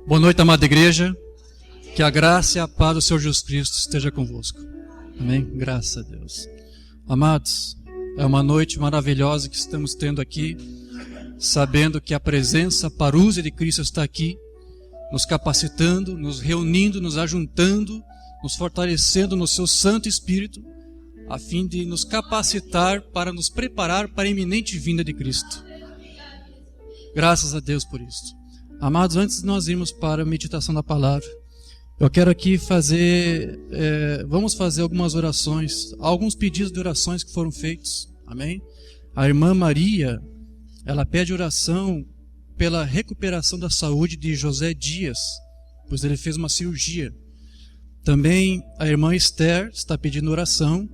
Boa noite, amada igreja. Que a graça e a paz do Senhor Jesus Cristo esteja convosco. Amém? Graças a Deus. Amados, é uma noite maravilhosa que estamos tendo aqui, sabendo que a presença parúzia de Cristo está aqui, nos capacitando, nos reunindo, nos ajuntando, nos fortalecendo no seu Santo Espírito, a fim de nos capacitar para nos preparar para a iminente vinda de Cristo. Graças a Deus por isso. Amados, antes de nós irmos para a meditação da palavra, eu quero aqui vamos fazer algumas orações, alguns pedidos de orações que foram feitos, amém? A irmã Maria, ela pede oração pela recuperação da saúde de José Dias, pois ele fez uma cirurgia. Também a irmã Esther está pedindo oração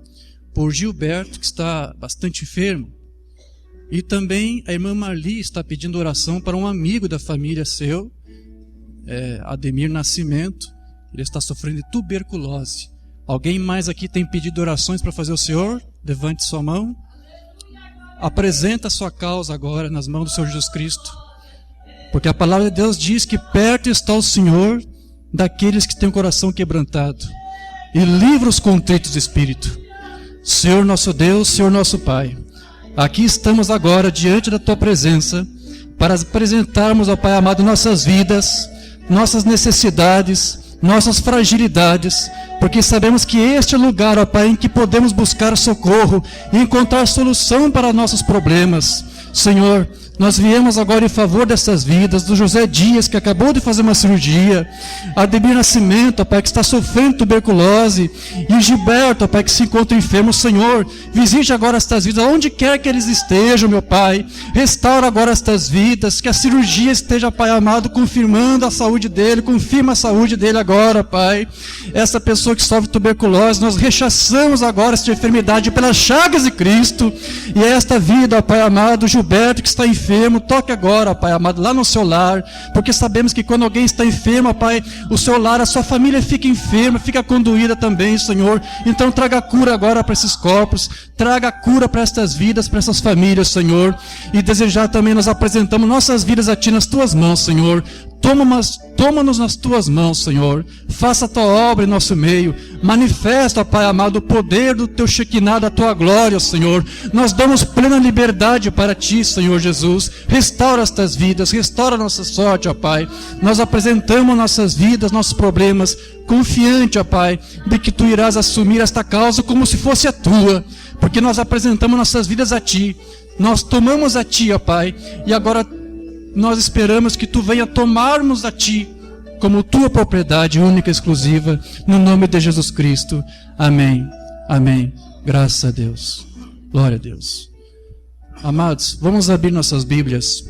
por Gilberto, que está bastante enfermo. E também a irmã Marli está pedindo oração para um amigo da família seu, Ademir Nascimento. Ele está sofrendo de tuberculose. Alguém mais aqui tem pedido orações para fazer o Senhor? Levante sua mão. Apresenta a sua causa agora nas mãos do Senhor Jesus Cristo. Porque a palavra de Deus diz que perto está o Senhor daqueles que têm o coração quebrantado e livra os contritos de espírito. Senhor nosso Deus, Senhor nosso Pai, aqui estamos agora diante da Tua presença para apresentarmos, ó Pai amado, nossas vidas, nossas necessidades, nossas fragilidades, porque sabemos que este é o lugar, ó Pai, em que podemos buscar socorro e encontrar solução para nossos problemas. Senhor, nós viemos agora em favor dessas vidas, do José Dias, que acabou de fazer uma cirurgia, Ademir Nascimento, ó Pai, que está sofrendo tuberculose, e Gilberto, ó Pai, que se encontra enfermo. Senhor, visite agora estas vidas, onde quer que eles estejam, meu Pai, restaura agora estas vidas, que a cirurgia esteja, Pai amado, confirmando a saúde dele, confirma a saúde dele agora, Pai. Essa pessoa que sofre tuberculose, nós rechaçamos agora esta enfermidade pelas chagas de Cristo, e esta vida, ó Pai amado, Gilberto, que está enfermo, toque agora, Pai amado, lá no seu lar, porque sabemos que quando alguém está enfermo, Pai, o seu lar, a sua família fica enferma, fica conduída também, Senhor. Então traga cura agora para esses corpos, traga cura para estas vidas, para essas famílias, Senhor. E desejar também, nós apresentamos nossas vidas a Ti nas Tuas mãos, Senhor. Toma-nos nas Tuas mãos, Senhor. Faça a Tua obra em nosso meio. Manifesta, Pai amado, o poder do Teu Shekinah, da Tua glória, Senhor. Nós damos plena liberdade para Ti, Senhor Jesus. Restaura estas vidas, restaura a nossa sorte, ó Pai. Nós apresentamos nossas vidas, nossos problemas, confiante, ó Pai, de que Tu irás assumir esta causa como se fosse a Tua. Porque nós apresentamos nossas vidas a Ti. Nós tomamos a Ti, ó Pai, e agora nós esperamos que Tu venha tomarmos a Ti como Tua propriedade única e exclusiva, no nome de Jesus Cristo. Amém. Amém. Graças a Deus. Glória a Deus. Amados, vamos abrir nossas Bíblias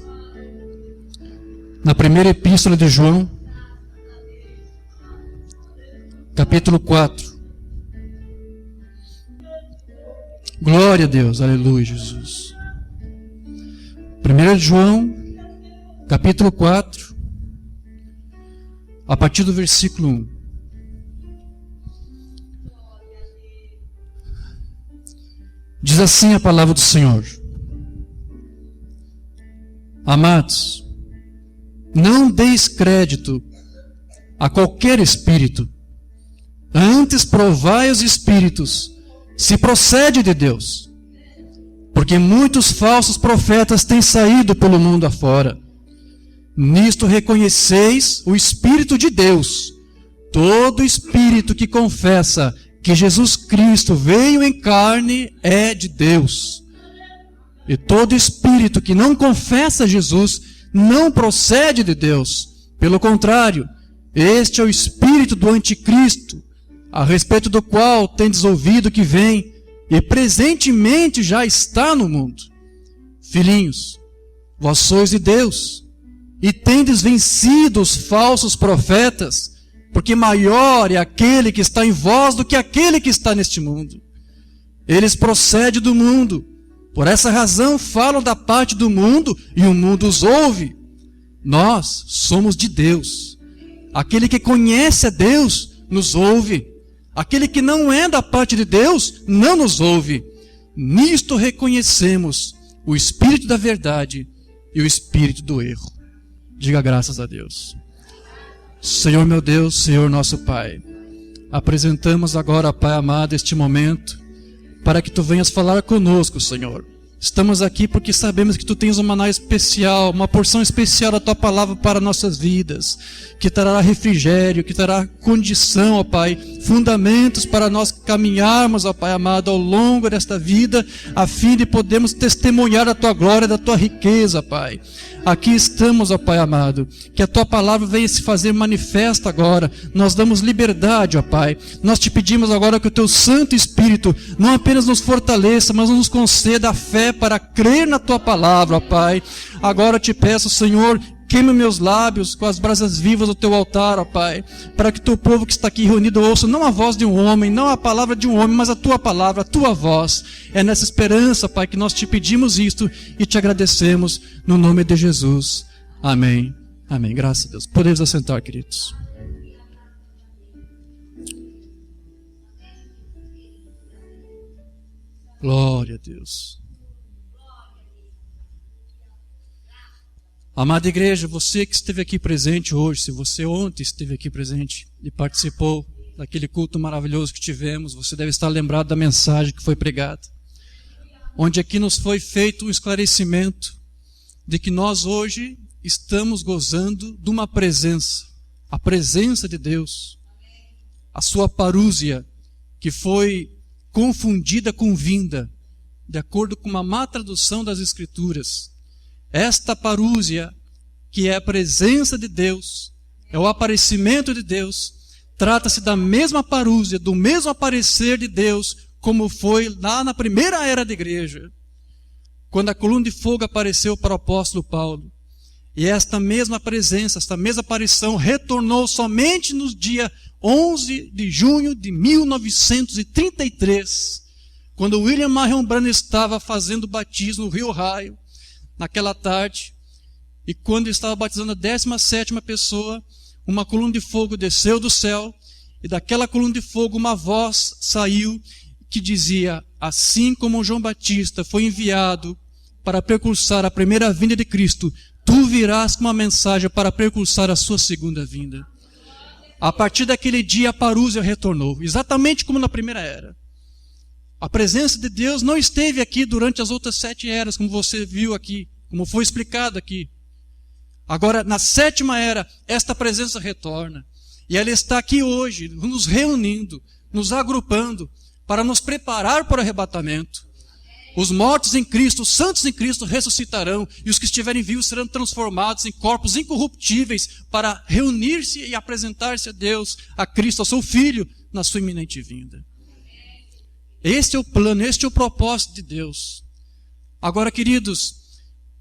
na primeira epístola de João, capítulo 4. Glória a Deus. Aleluia, Jesus. 1 João, capítulo 4, a partir do versículo 1. Diz assim a palavra do Senhor: Amados, não deis crédito a qualquer espírito, antes provai os espíritos, se procede de Deus, porque muitos falsos profetas têm saído pelo mundo afora. Nisto reconheceis o Espírito de Deus. Todo espírito que confessa que Jesus Cristo veio em carne é de Deus. E todo espírito que não confessa Jesus não procede de Deus. Pelo contrário, este é o espírito do anticristo, a respeito do qual tendes ouvido que vem e presentemente já está no mundo. Filhinhos, vós sois de Deus, e tendes vencido os falsos profetas, porque maior é aquele que está em vós do que aquele que está neste mundo. Eles procedem do mundo, por essa razão falam da parte do mundo, e o mundo os ouve. Nós somos de Deus. Aquele que conhece a Deus nos ouve. Aquele que não é da parte de Deus não nos ouve. Nisto reconhecemos o espírito da verdade e o espírito do erro. Diga graças a Deus. Senhor meu Deus, Senhor nosso Pai, apresentamos agora, Pai amado, este momento para que Tu venhas falar conosco, Senhor. Estamos aqui porque sabemos que Tu tens um maná especial, uma porção especial da Tua palavra para nossas vidas, que trará refrigério, que trará condição, ó Pai, fundamentos para nós caminharmos, ó Pai amado, ao longo desta vida, a fim de podermos testemunhar da Tua glória, da Tua riqueza, Pai. Aqui estamos, ó Pai amado, que a Tua palavra venha se fazer manifesta agora. Nós damos liberdade, ó Pai. Nós Te pedimos agora que o Teu Santo Espírito não apenas nos fortaleça, mas nos conceda a fé para crer na Tua palavra, ó Pai. Agora eu Te peço, Senhor, queime meus lábios com as brasas vivas do Teu altar, ó Pai, para que Teu povo que está aqui reunido ouça não a voz de um homem, não a palavra de um homem, mas a Tua palavra, a Tua voz. É nessa esperança, Pai, que nós Te pedimos isto e Te agradecemos no nome de Jesus. Amém. Amém. Graças a Deus. Podemos assentar, queridos. Glória a Deus. Amada igreja, você que esteve aqui presente hoje, se você ontem esteve aqui presente e participou daquele culto maravilhoso que tivemos, você deve estar lembrado da mensagem que foi pregada, onde aqui nos foi feito um esclarecimento de que nós hoje estamos gozando de uma presença, a presença de Deus, a sua parúzia, que foi confundida com vinda, de acordo com uma má tradução das Escrituras. Esta parúzia, que é a presença de Deus, é o aparecimento de Deus, trata-se da mesma parúzia, do mesmo aparecer de Deus, como foi lá na primeira era da igreja, quando a coluna de fogo apareceu para o apóstolo Paulo. E esta mesma presença, esta mesma aparição retornou somente no dia 11 de junho de 1933, quando William Marion Branham estava fazendo o batismo no Rio Ohio, naquela tarde, e quando ele estava batizando a 17ª pessoa, uma coluna de fogo desceu do céu, e daquela coluna de fogo uma voz saiu que dizia: assim como João Batista foi enviado para precursar a primeira vinda de Cristo, tu virás com uma mensagem para precursar a sua segunda vinda. A partir daquele dia a parúzia retornou, exatamente como na primeira era. A presença de Deus não esteve aqui durante as outras 7 eras, como você viu aqui, como foi explicado aqui. Agora, na 7ª era, esta presença retorna. E ela está aqui hoje, nos reunindo, nos agrupando, para nos preparar para o arrebatamento. Os mortos em Cristo, os santos em Cristo ressuscitarão, e os que estiverem vivos serão transformados em corpos incorruptíveis para reunir-se e apresentar-se a Deus, a Cristo, ao seu Filho, na sua iminente vinda. Este é o plano, este é o propósito de Deus. Agora, queridos,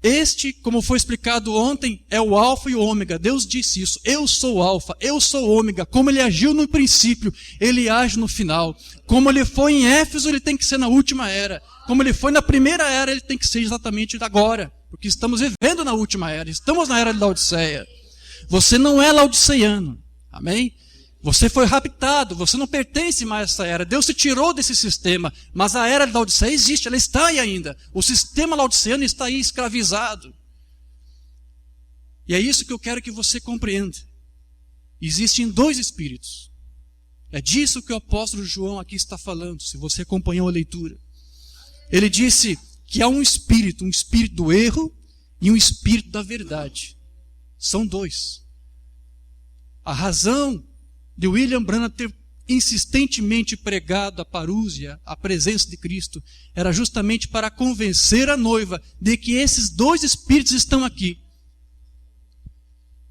este, como foi explicado ontem, é o alfa e o ômega. Deus disse isso: eu sou o alfa, eu sou o ômega. Como ele agiu no princípio, ele age no final. Como ele foi em Éfeso, ele tem que ser na última era. Como ele foi na primeira era, ele tem que ser exatamente agora. Porque estamos vivendo na última era, estamos na era de Laodiceia. Você não é laodiceiano, amém? Você foi raptado, você não pertence mais a essa era. Deus se tirou desse sistema, mas a era de Laodiceia existe, ela está aí ainda. O sistema laodiceano está aí escravizado. E é isso que eu quero que você compreenda. Existem 2 espíritos. É disso que o apóstolo João aqui está falando, se você acompanhou a leitura. Ele disse que há um espírito do erro e um espírito da verdade. São 2. A razão de William Branham ter insistentemente pregado a parúzia, a presença de Cristo, era justamente para convencer a noiva de que esses 2 espíritos estão aqui.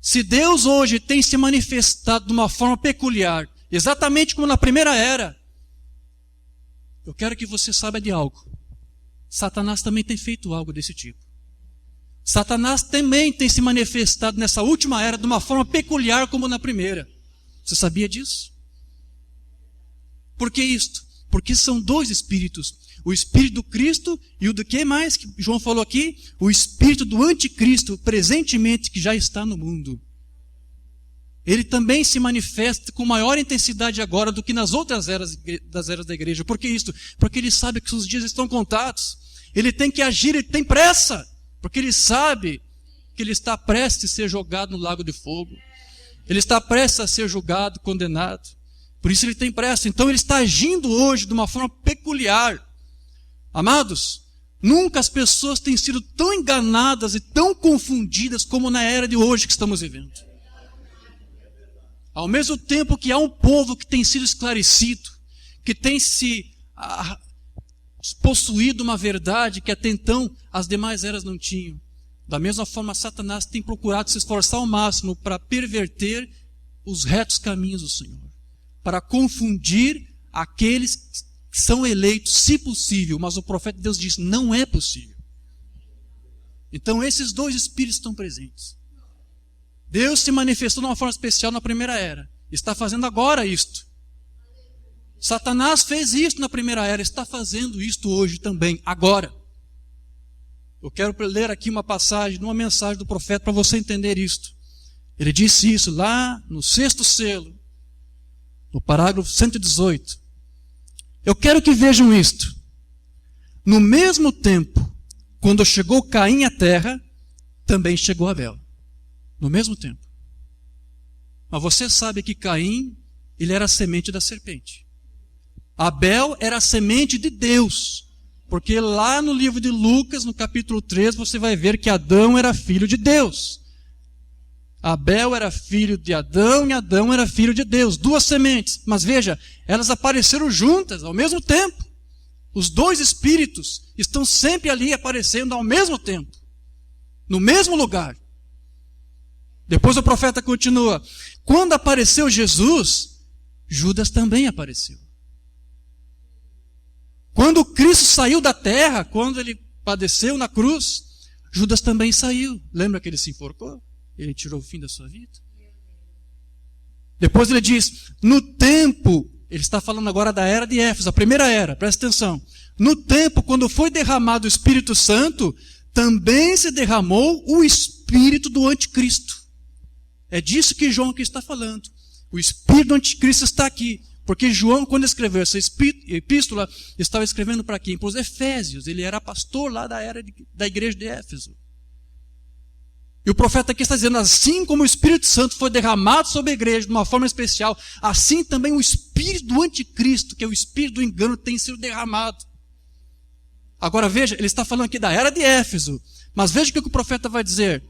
Se Deus hoje tem se manifestado de uma forma peculiar, exatamente como na primeira era, eu quero que você saiba de algo. Satanás também tem feito algo desse tipo. Satanás também tem se manifestado nessa última era de uma forma peculiar como na primeira. Você sabia disso? Por que isto? Porque são 2 espíritos. O espírito do Cristo e o do que mais que João falou aqui? O espírito do anticristo, presentemente, que já está no mundo. Ele também se manifesta com maior intensidade agora do que nas outras eras da igreja. Por que isto? Porque ele sabe que os dias estão contados. Ele tem que agir, ele tem pressa. Porque ele sabe que ele está prestes a ser jogado no lago de fogo. Ele está prestes a ser julgado, condenado. Por isso ele tem pressa. Então ele está agindo hoje de uma forma peculiar. Amados, nunca as pessoas têm sido tão enganadas e tão confundidas como na era de hoje que estamos vivendo. Ao mesmo tempo que há um povo que tem sido esclarecido, que tem se possuído uma verdade que até então as demais eras não tinham. Da mesma forma, Satanás tem procurado se esforçar ao máximo para perverter os retos caminhos do Senhor, para confundir aqueles que são eleitos, se possível, mas o profeta de Deus diz, não é possível. Então esses dois espíritos estão presentes. Deus se manifestou de uma forma especial na primeira era, está fazendo agora isto. Satanás fez isso na primeira era, está fazendo isto hoje também, agora. Eu quero ler aqui uma passagem, uma mensagem do profeta para você entender isto. Ele disse isso lá no 6º selo, no parágrafo 118. Eu quero que vejam isto. No mesmo tempo, quando chegou Caim à terra, também chegou Abel. No mesmo tempo. Mas você sabe que Caim, ele era a semente da serpente. Abel era a semente de Deus. Porque lá no livro de Lucas, no capítulo 3, você vai ver que Adão era filho de Deus. Abel era filho de Adão e Adão era filho de Deus. Duas sementes. Mas veja, elas apareceram juntas ao mesmo tempo. Os dois espíritos estão sempre ali aparecendo ao mesmo tempo. No mesmo lugar. Depois o profeta continua. Quando apareceu Jesus, Judas também apareceu. Quando Cristo saiu da terra, quando ele padeceu na cruz, Judas também saiu. Lembra que ele se enforcou? Ele tirou o fim da sua vida. Depois ele diz, no tempo, ele está falando agora da era de Éfeso, a primeira era, presta atenção. No tempo, quando foi derramado o Espírito Santo, também se derramou o Espírito do Anticristo. É disso que João aqui está falando. O Espírito do Anticristo está aqui. Porque João, quando escreveu essa epístola, estava escrevendo para quem? Para os Efésios. Ele era pastor lá da igreja de Éfeso. E o profeta aqui está dizendo, assim como o Espírito Santo foi derramado sobre a igreja de uma forma especial, assim também o Espírito do Anticristo, que é o Espírito do engano, tem sido derramado. Agora veja, ele está falando aqui da era de Éfeso. Mas veja o que o profeta vai dizer.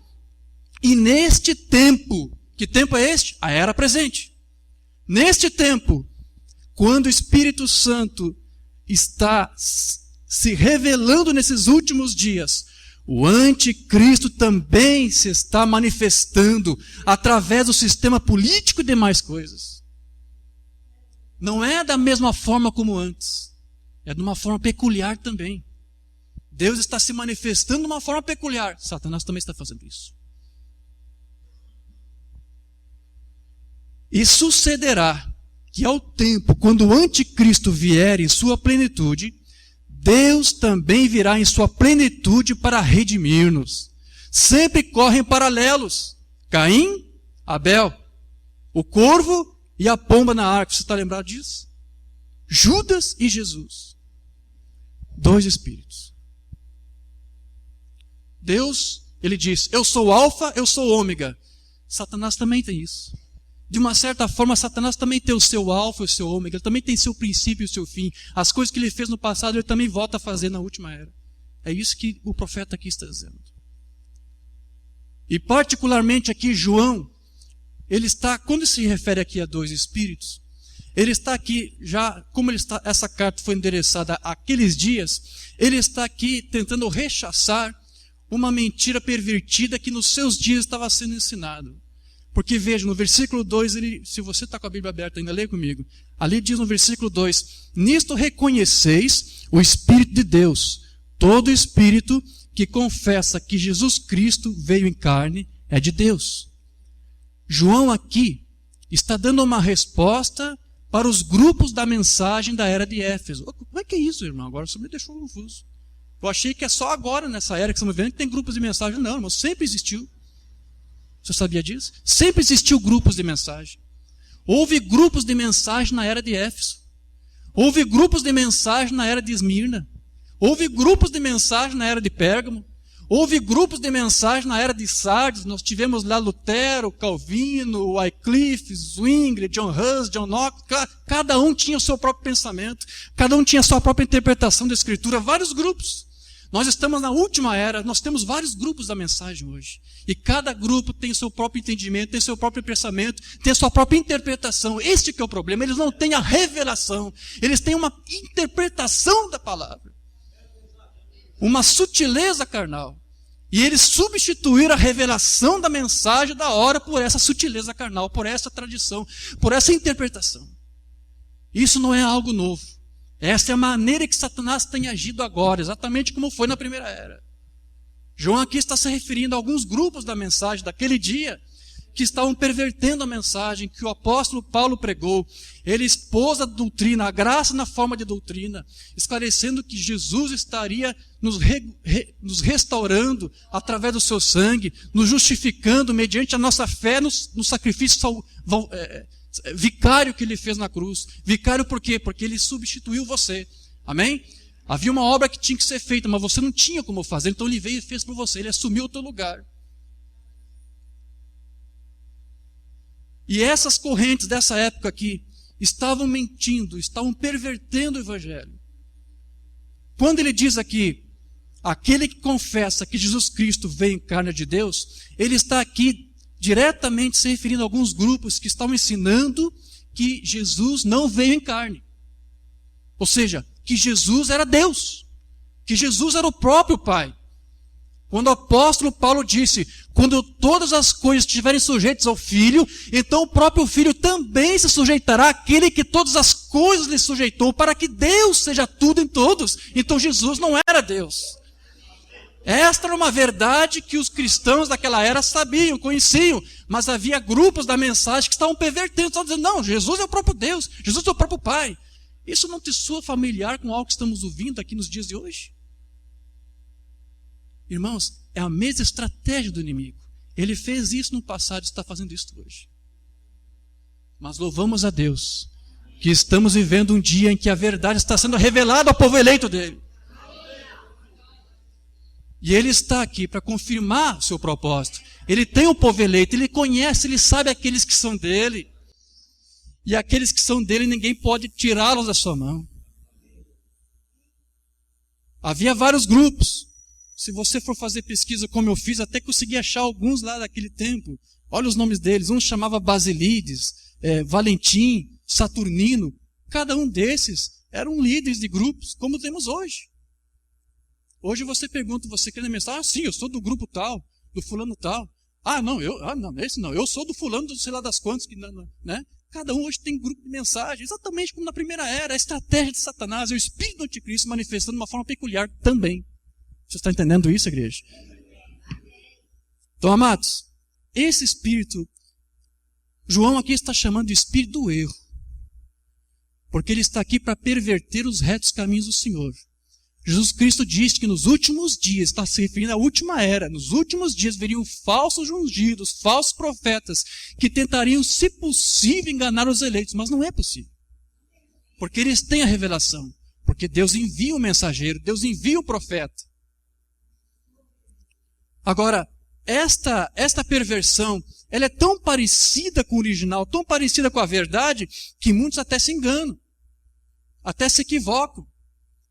E neste tempo, que tempo é este? A era presente. Neste tempo, quando o Espírito Santo está se revelando nesses últimos dias, o anticristo também se está manifestando através do sistema político e demais coisas. Não é da mesma forma como antes. É de uma forma peculiar também. Deus está se manifestando de uma forma peculiar. Satanás também está fazendo isso. E sucederá que ao tempo, quando o anticristo vier em sua plenitude, Deus também virá em sua plenitude para redimir-nos. Sempre correm paralelos. Caim, Abel, o corvo e a pomba na arca. Você está lembrado disso? Judas e Jesus. Dois espíritos. Deus, ele diz, eu sou alfa, eu sou ômega. Satanás também tem isso. De uma certa forma, Satanás também tem o seu alfa e o seu ômega. Ele também tem seu princípio e o seu fim. As coisas que ele fez no passado, ele também volta a fazer na última era. É isso que o profeta aqui está dizendo. E particularmente aqui, João, ele está, quando se refere aqui a dois espíritos, ele está aqui, já, como ele está, essa carta foi endereçada àqueles dias, ele está aqui tentando rechaçar uma mentira pervertida que nos seus dias estava sendo ensinado. Porque veja, no versículo 2, se você está com a Bíblia aberta ainda, lê comigo. Ali diz no versículo 2, nisto reconheceis o Espírito de Deus. Todo espírito que confessa que Jesus Cristo veio em carne é de Deus. João aqui está dando uma resposta para os grupos da mensagem da era de Éfeso. Como é que é isso, irmão? Agora você me deixou confuso. Eu achei que é só agora, nessa era que estamos vivendo, que tem grupos de mensagem. Não, irmão, sempre existiu. Você sabia disso? Sempre existiu grupos de mensagem. Houve grupos de mensagem na era de Éfeso. Houve grupos de mensagem na era de Esmirna. Houve grupos de mensagem na era de Pérgamo. Houve grupos de mensagem na era de Sardes, nós tivemos lá Lutero, Calvino, Wycliffe, Zwingli, John Hus, John Knox, cada um tinha o seu próprio pensamento, cada um tinha a sua própria interpretação da Escritura, vários grupos. Nós estamos na última era, nós temos vários grupos da mensagem hoje. E cada grupo tem o seu próprio entendimento, tem o seu próprio pensamento, tem a sua própria interpretação. Este que é o problema, eles não têm a revelação, eles têm uma interpretação da palavra. Uma sutileza carnal. E eles substituíram a revelação da mensagem da hora por essa sutileza carnal, por essa tradição, por essa interpretação. Isso não é algo novo. Essa é a maneira que Satanás tem agido agora, exatamente como foi na primeira era. João aqui está se referindo a alguns grupos da mensagem daquele dia que estavam pervertendo a mensagem que o apóstolo Paulo pregou. Ele expôs a doutrina, a graça na forma de doutrina, esclarecendo que Jesus estaria nos restaurando através do seu sangue, nos justificando mediante a nossa fé no sacrifício vicário que ele fez na cruz. Vicário por quê? Porque ele substituiu você. Amém? Havia uma obra que tinha que ser feita, mas você não tinha como fazer, então ele veio e fez por você, ele assumiu o teu lugar. E essas correntes dessa época aqui estavam mentindo, estavam pervertendo o evangelho. Quando ele diz aqui, aquele que confessa que Jesus Cristo veio em carne de Deus, ele está aqui diretamente se referindo a alguns grupos que estavam ensinando que Jesus não veio em carne. Ou seja, que Jesus era Deus, que Jesus era o próprio Pai. Quando o apóstolo Paulo disse, quando todas as coisas estiverem sujeitas ao Filho, então o próprio Filho também se sujeitará àquele que todas as coisas lhe sujeitou, para que Deus seja tudo em todos. Então Jesus não era Deus. Esta era uma verdade que os cristãos daquela era sabiam, conheciam, mas havia grupos da mensagem que estavam pervertendo, estavam dizendo, não, Jesus é o próprio Deus, Jesus é o próprio Pai. Isso não te soa familiar com algo que estamos ouvindo aqui nos dias de hoje? Irmãos, é a mesma estratégia do inimigo. Ele fez isso no passado e está fazendo isso hoje. Mas louvamos a Deus, que estamos vivendo um dia em que a verdade está sendo revelada ao povo eleito dele. E ele está aqui para confirmar o seu propósito. Ele tem o povo eleito, ele conhece, ele sabe aqueles que são dele. E aqueles que são dele, ninguém pode tirá-los da sua mão. Havia vários grupos. Se você for fazer pesquisa como eu fiz, até consegui achar alguns lá daquele tempo. Olha os nomes deles. Um chamava Basilides, Valentim, Saturnino. Cada um desses eram líderes de grupos, como temos hoje. Hoje você pergunta, você quer na mensagem? Ah, sim, eu sou do grupo tal, do fulano tal. Ah, não, esse não. Eu sou do fulano, do sei lá das quantas, né? Cada um hoje tem grupo de mensagem, exatamente como na primeira era. A estratégia de Satanás, é o espírito do anticristo manifestando de uma forma peculiar também. Você está entendendo isso, igreja? Então, amados, esse espírito, João aqui está chamando de espírito do erro. Porque ele está aqui para perverter os retos caminhos do Senhor. Jesus Cristo disse que nos últimos dias, está se referindo à última era, nos últimos dias viriam falsos ungidos, falsos profetas, que tentariam, se possível, enganar os eleitos, mas não é possível. Porque eles têm a revelação. Porque Deus envia o mensageiro, Deus envia o profeta. Agora, esta perversão, ela é tão parecida com o original, tão parecida com a verdade, que muitos até se enganam, até se equivocam.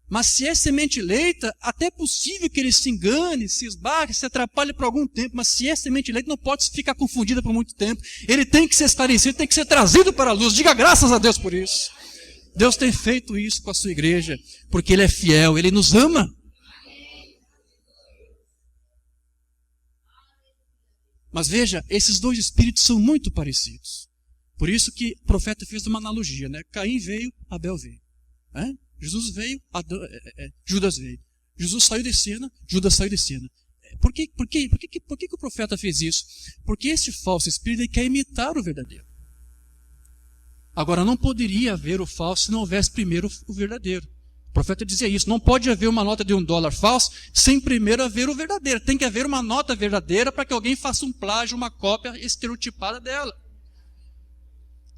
Mas se é semente eleita, até é possível que ele se engane, se esbarre, se atrapalhe por algum tempo, mas se é semente eleita, não pode ficar confundida por muito tempo. Ele tem que ser esclarecido, tem que ser trazido para a luz. Diga graças a Deus por isso. Deus tem feito isso com a sua igreja, porque Ele é fiel, Ele nos ama. Mas veja, esses dois espíritos são muito parecidos. Por isso que o profeta fez uma analogia, né? Caim veio, Abel veio. Jesus veio, Judas veio. Jesus saiu de cena, Judas saiu de cena. Por que o profeta fez isso? Porque esse falso espírito ele quer imitar o verdadeiro. Agora, não poderia haver o falso se não houvesse primeiro o verdadeiro. O profeta dizia isso, não pode haver uma nota de $1 falso sem primeiro haver o verdadeiro. Tem que haver uma nota verdadeira para que alguém faça um plágio, uma cópia estereotipada dela.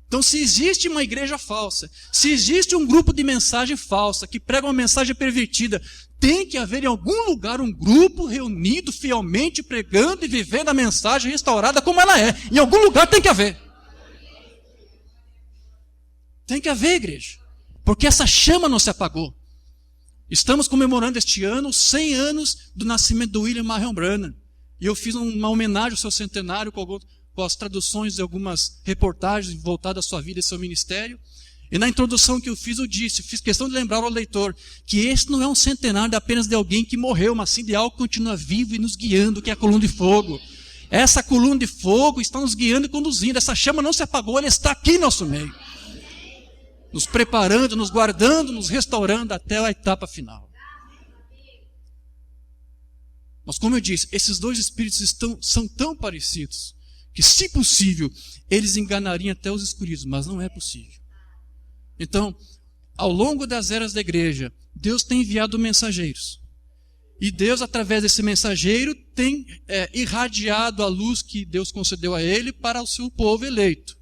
Então, se existe uma igreja falsa, se existe um grupo de mensagem falsa, que prega uma mensagem pervertida, tem que haver em algum lugar um grupo reunido fielmente, pregando e vivendo a mensagem restaurada como ela é. Em algum lugar tem que haver. Tem que haver, igreja. Porque essa chama não se apagou. Estamos comemorando este ano os 100 anos do nascimento do William Marion Branham. E eu fiz uma homenagem ao seu centenário com as traduções de algumas reportagens voltadas à sua vida e seu ministério. E na introdução que eu fiz questão de lembrar ao leitor que esse não é um centenário apenas de alguém que morreu, mas sim de algo que continua vivo e nos guiando, que é a coluna de fogo. Essa coluna de fogo está nos guiando e conduzindo. Essa chama não se apagou, ela está aqui em nosso meio. Nos preparando, nos guardando, nos restaurando até a etapa final. Mas como eu disse, esses dois espíritos são tão parecidos que, se possível, eles enganariam até os escolhidos, mas não é possível. Então, ao longo das eras da igreja, Deus tem enviado mensageiros. E Deus, através desse mensageiro, tem irradiado a luz que Deus concedeu a ele para o seu povo eleito.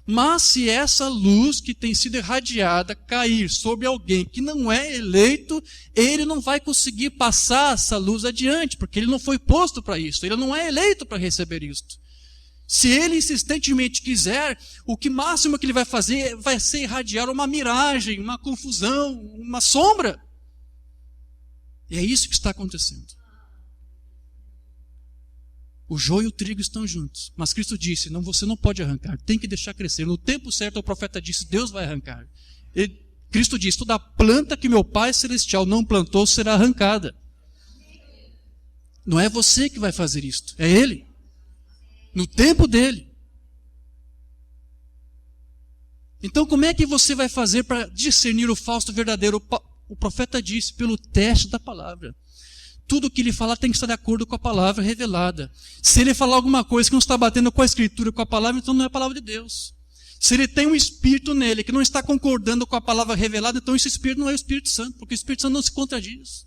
Mas se essa luz que tem sido irradiada cair sobre alguém que não é eleito, ele não vai conseguir passar essa luz adiante, porque ele não foi posto para isso, ele não é eleito para receber isto. Se ele insistentemente quiser, o que máximo que ele vai fazer vai ser irradiar uma miragem, uma confusão, uma sombra. E é isso que está acontecendo. O joio e o trigo estão juntos. Mas Cristo disse, você não pode arrancar, tem que deixar crescer. No tempo certo o profeta disse, Deus vai arrancar. Cristo disse, toda planta que meu Pai Celestial não plantou será arrancada. Não é você que vai fazer isto, é Ele. No tempo dele. Então como é que você vai fazer para discernir o falso do verdadeiro? O profeta disse, pelo teste da palavra. Tudo que ele falar tem que estar de acordo com a palavra revelada. Se ele falar alguma coisa que não está batendo com a escritura, com a palavra, então não é a palavra de Deus. Se ele tem um espírito nele que não está concordando com a palavra revelada, então esse espírito não é o Espírito Santo, porque o Espírito Santo não se contradiz.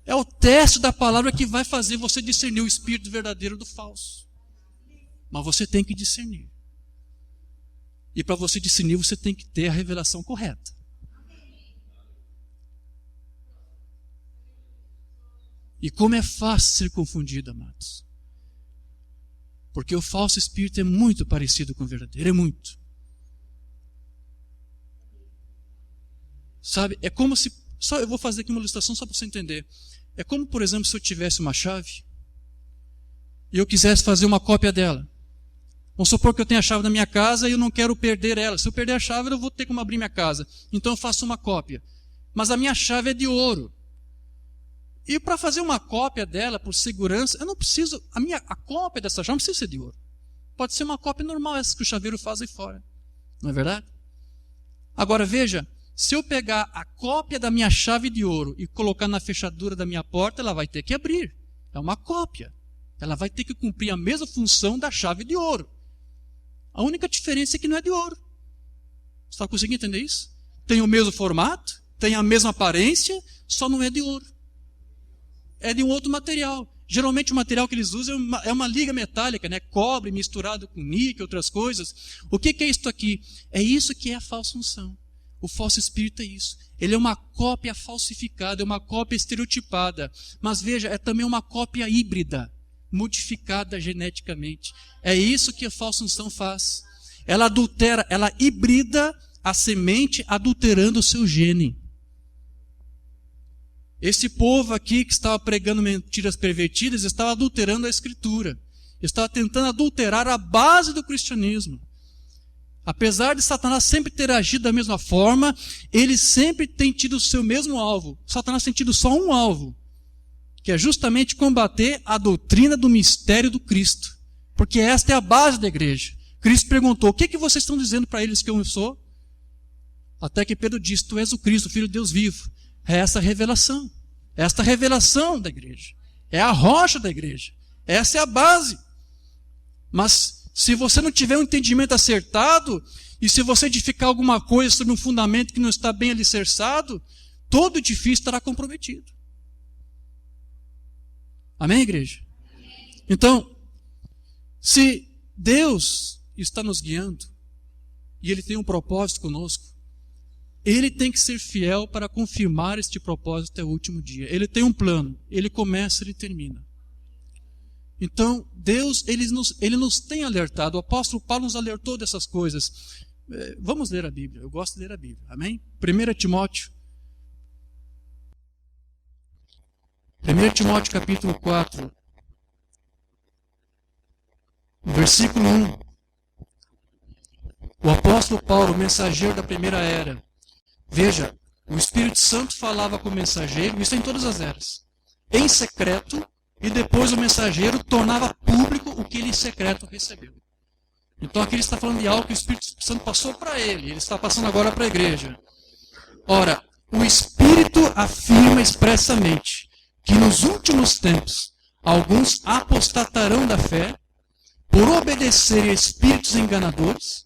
É o teste da palavra que vai fazer você discernir o espírito verdadeiro do falso. Mas você tem que discernir. E para você discernir, você tem que ter a revelação correta. E como é fácil ser confundido, amados. Porque o falso espírito é muito parecido com o verdadeiro, é muito. Sabe, é como se... eu vou fazer aqui uma ilustração só para você entender. É como, por exemplo, se eu tivesse uma chave e eu quisesse fazer uma cópia dela. Vamos supor que eu tenho a chave da minha casa e eu não quero perder ela. Se eu perder a chave, eu vou ter como abrir minha casa. Então eu faço uma cópia. Mas a minha chave é de ouro. E para fazer uma cópia dela, por segurança, eu não preciso... A cópia dessa chave não precisa ser de ouro. Pode ser uma cópia normal, essa que o chaveiro faz aí fora. Não é verdade? Agora veja, se eu pegar a cópia da minha chave de ouro e colocar na fechadura da minha porta, ela vai ter que abrir. É uma cópia. Ela vai ter que cumprir a mesma função da chave de ouro. A única diferença é que não é de ouro. Você está conseguindo entender isso? Tem o mesmo formato, tem a mesma aparência, só não é de ouro. É de um outro material. Geralmente o material que eles usam é uma liga metálica, né? Cobre misturado com níquel, outras coisas. O que é isso aqui? É isso que é a falsa unção. O falso espírito é isso. Ele é uma cópia falsificada, é uma cópia estereotipada. Mas veja, é também uma cópia híbrida, modificada geneticamente. É isso que a falsa unção faz. Ela adultera, ela hibrida a semente, adulterando o seu gene. Esse povo aqui que estava pregando mentiras pervertidas estava adulterando a Escritura. Estava tentando adulterar a base do cristianismo. Apesar de Satanás sempre ter agido da mesma forma, ele sempre tem tido o seu mesmo alvo. Satanás tem tido só um alvo, que é justamente combater a doutrina do mistério do Cristo. Porque esta é a base da igreja. Cristo perguntou, o que vocês estão dizendo para eles que eu sou? Até que Pedro disse, tu és o Cristo, o Filho de Deus vivo. É essa a revelação. É esta a revelação da igreja. É a rocha da igreja. Essa é a base. Mas se você não tiver um entendimento acertado, e se você edificar alguma coisa sobre um fundamento que não está bem alicerçado, todo edifício estará comprometido. Amém, igreja? Então, se Deus está nos guiando, e Ele tem um propósito conosco, Ele tem que ser fiel para confirmar este propósito até o último dia. Ele tem um plano, Ele começa, Ele termina. Então, Deus, Ele nos tem alertado, o apóstolo Paulo nos alertou dessas coisas. Vamos ler a Bíblia, eu gosto de ler a Bíblia, amém? 1 Timóteo capítulo 4, versículo 1. O apóstolo Paulo, mensageiro da primeira era. Veja, o Espírito Santo falava com o mensageiro, isso em todas as eras, em secreto, e depois o mensageiro tornava público o que ele em secreto recebeu. Então aqui ele está falando de algo que o Espírito Santo passou para ele está passando agora para a igreja. Ora, o Espírito afirma expressamente que nos últimos tempos alguns apostatarão da fé por obedecerem a espíritos enganadores,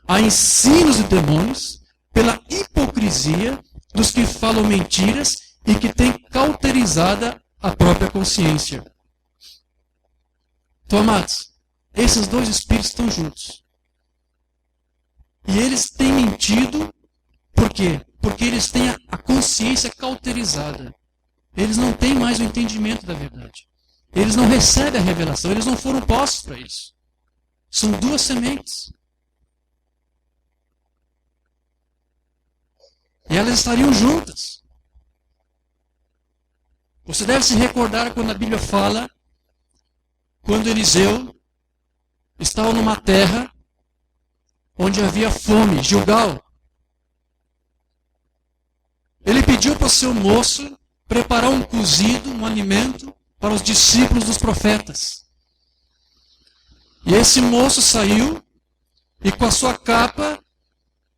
a ensinos de demônios, pela hipocrisia dos que falam mentiras e que têm cauterizada a própria consciência. Então, amados, esses dois espíritos estão juntos. E eles têm mentido, por quê? Porque eles têm a consciência cauterizada. Eles não têm mais o entendimento da verdade. Eles não recebem a revelação, eles não foram postos para isso. São duas sementes. E elas estariam juntas. Você deve se recordar quando a Bíblia fala, quando Eliseu estava numa terra onde havia fome, Gilgal. Ele pediu para o seu moço preparar um cozido, um alimento, para os discípulos dos profetas. E esse moço saiu e com a sua capa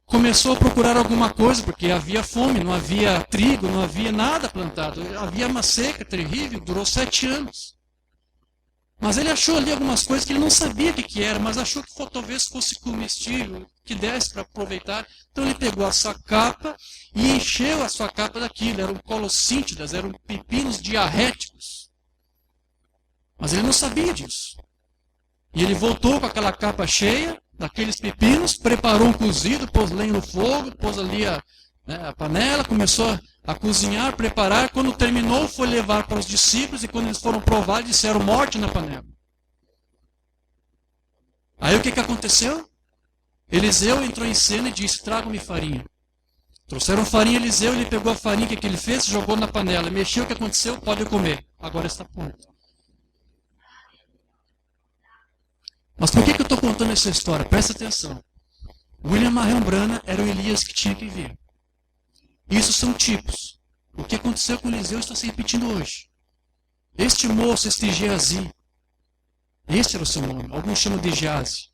começou a procurar alguma coisa, porque havia fome, não havia trigo, não havia nada plantado. Havia uma seca terrível, durou 7 anos. Mas ele achou ali algumas coisas que ele não sabia o que era, mas achou que talvez fosse comestível, que desse para aproveitar. Então ele pegou a sua capa e encheu a sua capa daquilo. Eram colossíntidas, eram pepinos diarréticos. Mas ele não sabia disso. E ele voltou com aquela capa cheia daqueles pepinos, preparou um cozido, pôs lenha no fogo, pôs ali a panela, começou a cozinhar, preparar. Quando terminou, foi levar para os discípulos e quando eles foram provar, disseram morte na panela. Aí o que aconteceu? Eliseu entrou em cena e disse, traga-me farinha. Trouxeram farinha, Eliseu, ele pegou a farinha, o que ele fez? Jogou na panela, mexeu, o que aconteceu? Pode comer, agora está pronto. Mas por que eu estou contando essa história? Presta atenção. William Marion Branham era o Elias que tinha que vir. Isso são tipos. O que aconteceu com Eliseu está se repetindo hoje. Este moço, este Geazi, esse era o seu nome, alguns chamam de Geazi.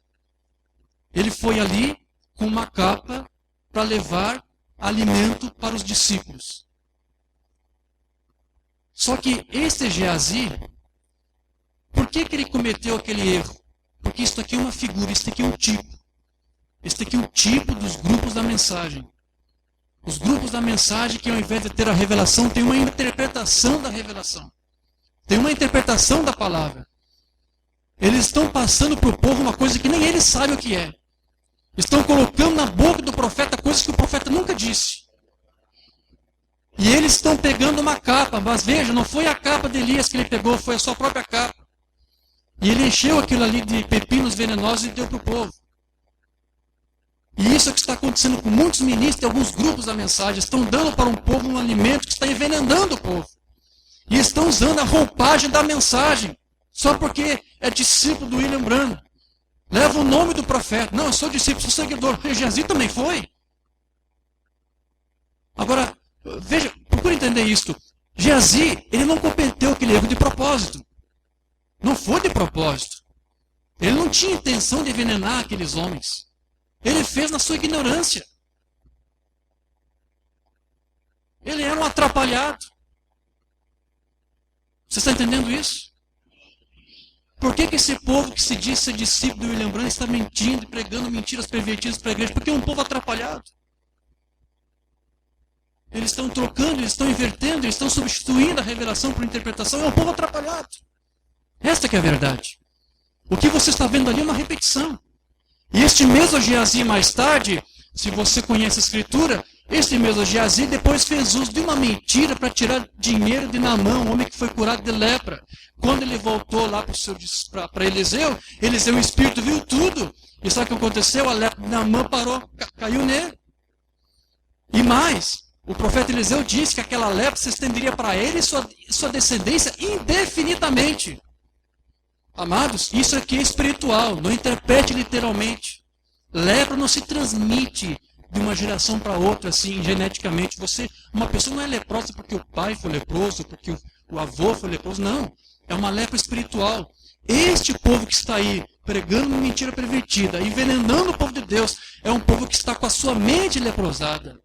Ele foi ali com uma capa para levar alimento para os discípulos. Só que este Geazi, por que ele cometeu aquele erro? Porque isso aqui é uma figura, isso aqui é um tipo. Isso aqui é um tipo dos grupos da mensagem. Os grupos da mensagem que ao invés de ter a revelação, tem uma interpretação da revelação. Tem uma interpretação da palavra. Eles estão passando para o povo uma coisa que nem eles sabem o que é. Estão colocando na boca do profeta coisas que o profeta nunca disse. E eles estão pegando uma capa, mas veja, não foi a capa de Elias que ele pegou, foi a sua própria capa. E ele encheu aquilo ali de pepinos venenosos e deu para o povo. E isso é o que está acontecendo com muitos ministros e alguns grupos da mensagem. Estão dando para um povo um alimento que está envenenando o povo. E estão usando a roupagem da mensagem. Só porque é discípulo do William Branham. Leva o nome do profeta. Não, eu sou discípulo, sou seguidor. Geazi também foi. Agora, veja, procure entender isto. Geazi, ele não cometeu aquele erro de propósito. Não foi de propósito. Ele não tinha intenção de envenenar aqueles homens. Ele fez na sua ignorância. Ele era um atrapalhado. Você está entendendo isso? Por que esse povo que se diz ser discípulo do William Branham está mentindo e pregando mentiras pervertidas para a igreja? Porque é um povo atrapalhado. Eles estão trocando, eles estão invertendo, eles estão substituindo a revelação por interpretação. É um povo atrapalhado. Esta que é a verdade. O que você está vendo ali é uma repetição. E este mesmo Geazi, mais tarde, se você conhece a Escritura, este mesmo Geazi depois fez uso de uma mentira para tirar dinheiro de Naamã, um homem que foi curado de lepra. Quando ele voltou lá para Eliseu, o Espírito viu tudo. E sabe o que aconteceu? A lepra de Naamã parou, caiu nele. E mais, o profeta Eliseu disse que aquela lepra se estenderia para ele e sua descendência indefinidamente. Amados, isso aqui é espiritual, não interprete literalmente. Lepra não se transmite de uma geração para outra, assim, geneticamente. Uma pessoa não é leprosa porque o pai foi leproso, porque o avô foi leproso, não. É uma lepra espiritual. Este povo que está aí, pregando uma mentira pervertida, envenenando o povo de Deus, é um povo que está com a sua mente leprosada.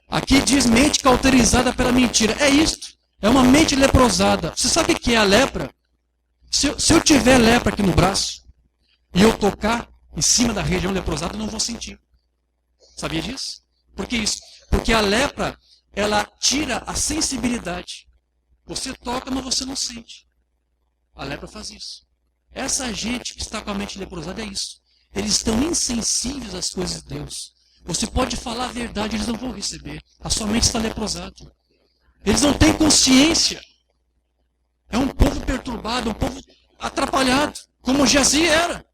Aqui diz mente cauterizada pela mentira. É isto. É uma mente leprosada. Você sabe o que é a lepra? Se eu tiver lepra aqui no braço e eu tocar em cima da região leprosada, eu não vou sentir. Sabia disso? Por que isso? Porque a lepra, ela tira a sensibilidade. Você toca, mas você não sente. A lepra faz isso. Essa gente que está com a mente leprosada é isso. Eles estão insensíveis às coisas de Deus. Você pode falar a verdade, eles não vão receber. A sua mente está leprosada. Eles não têm consciência. É um povo perturbado, um povo atrapalhado, como Geazi era.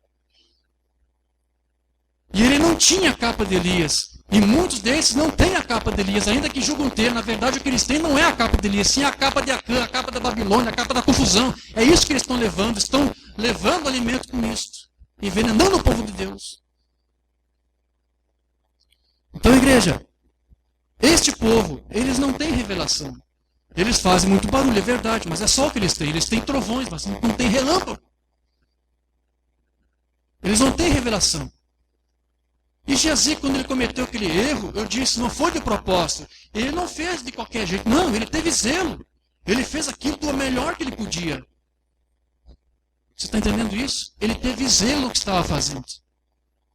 E ele não tinha a capa de Elias. E muitos desses não têm a capa de Elias, ainda que julgam ter. Na verdade, o que eles têm não é a capa de Elias, sim a capa de Acã, a capa da Babilônia, a capa da confusão. É isso que eles estão levando alimento com isto, envenenando o povo de Deus. Então, igreja, este povo, eles não têm revelação. Eles fazem muito barulho, é verdade, mas é só o que eles têm. Eles têm trovões, mas não têm relâmpago. Eles não têm revelação. E Geazi, quando ele cometeu aquele erro, eu disse, não foi de propósito. Ele não fez de qualquer jeito. Não, ele teve zelo. Ele fez aquilo do melhor que ele podia. Você está entendendo isso? Ele teve zelo no que estava fazendo.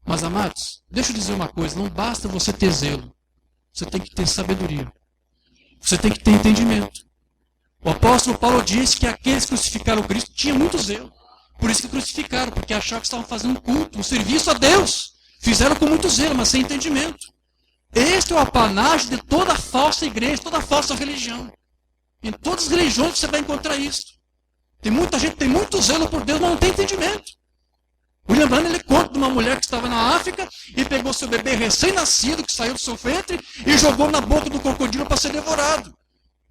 Mas, amados, deixa eu dizer uma coisa. Não basta você ter zelo. Você tem que ter sabedoria. Você tem que ter entendimento. O apóstolo Paulo disse que aqueles que crucificaram Cristo tinham muito zelo. Por isso que crucificaram, porque achavam que estavam fazendo um culto, um serviço a Deus. Fizeram com muito zelo, mas sem entendimento. Este é o apanágio de toda falsa igreja, toda falsa religião. Em todas as religiões você vai encontrar isso. Tem muita gente que tem muito zelo por Deus, mas não tem entendimento. William Branham, ele conta de uma mulher que estava na África e pegou seu bebê recém-nascido, que saiu do seu ventre, e jogou na boca do crocodilo para ser devorado.